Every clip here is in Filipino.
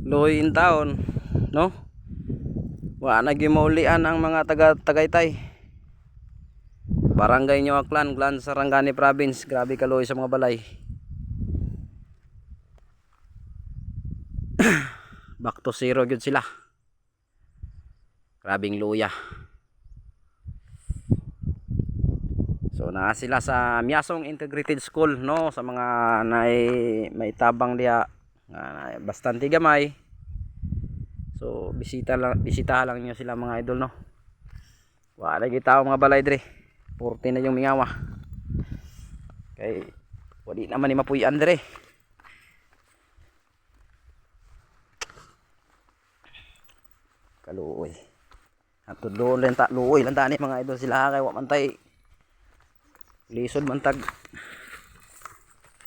Luoy in town, no? Wa nagimaulian ang mga taga Tagaytay. Barangay Nyo Aklan, Glan, Sarangani Province. Grabe kaluoy sa mga balay. Back to zero gyud sila. Grabing luya. So naa sila sa Miasong Integrated School, no, sa mga may tabang diha bastante gamay. So bisitahan lang niyo sila mga idol, no. Wa lagi tao mga balay dire. 40 na yung mingawa. Kay wali naman ni mapuy-an dire. Kaluoy. Atud doon lang ta luoy lang tani mga idol sila kay wa man tay lisod man tag.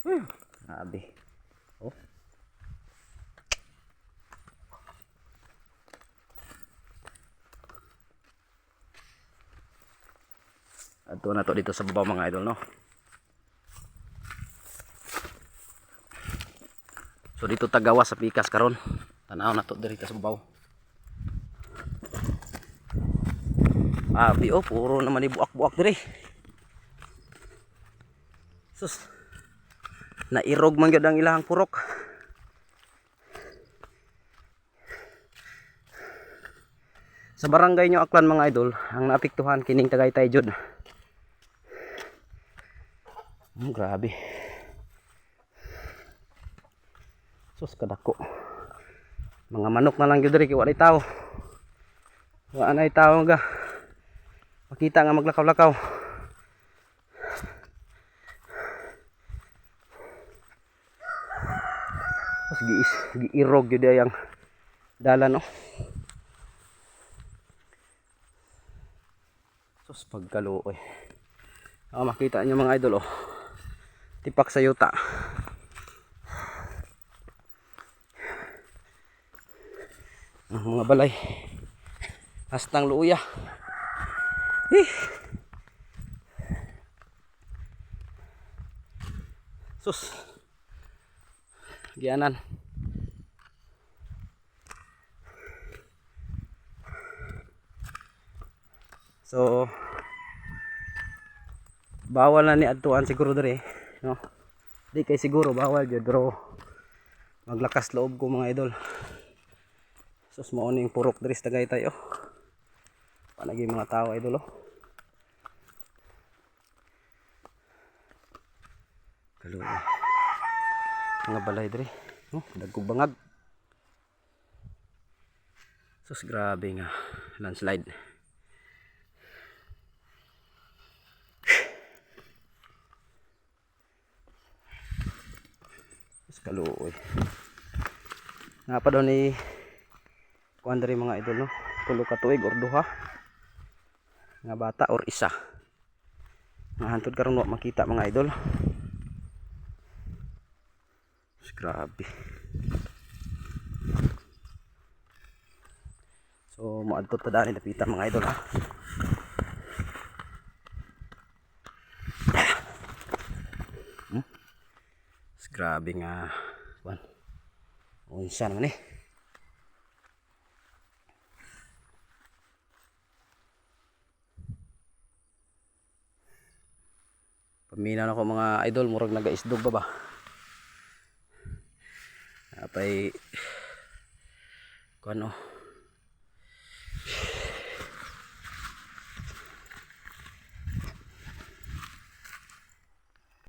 Grabe. Oh. Ato na to dito sa baba mga idol, no. So dito tagawa sa pikas karon. Tanaw na to dito sa babaw. Abi, oh, puro naman ibuak-buak dire. Sus. Nairog man gyud ang ilahang purok. Sa barangay Nyo Aklan mga idol, ang naapektuhan kining Tagaytay jud. Grabe. Sus kadako. Mga manok na lang gyud diri kay wala tawo. Wa anay tawo ga. Makita nga maglakaw-lakaw. Sus giirog gyud yang dalan, no. Sus pagkaluoy. Makita niyo mga idol, oh. Tipak sa yuta. Ang mga balay. Hastang luya. Sus. Gianan. So bawal na ni adtuan siguro dire, no. Di kay siguro bawal jud pero maglakas loob ko mga idol. Sus mao ning purok diri sa Tagaytay, oh. Panagi mga tao idol, oh. Kaluoy. Mga balay diri, oh, dagkog bangag. Sus grabe nga landslide. Kaluoy. Nga pa daw ni kuan diri mga idol, no. 3 ka tuig or 2 nga bata or isa. Nga hantod karon wa makita mga idol. Grabe. So moadto ta dani napita mga idol, ha. Grabe nga kuan. Unsa naman eh. Paminaw na ko mga idol, murag nagaisdog ba ba. Apay kuan, oh.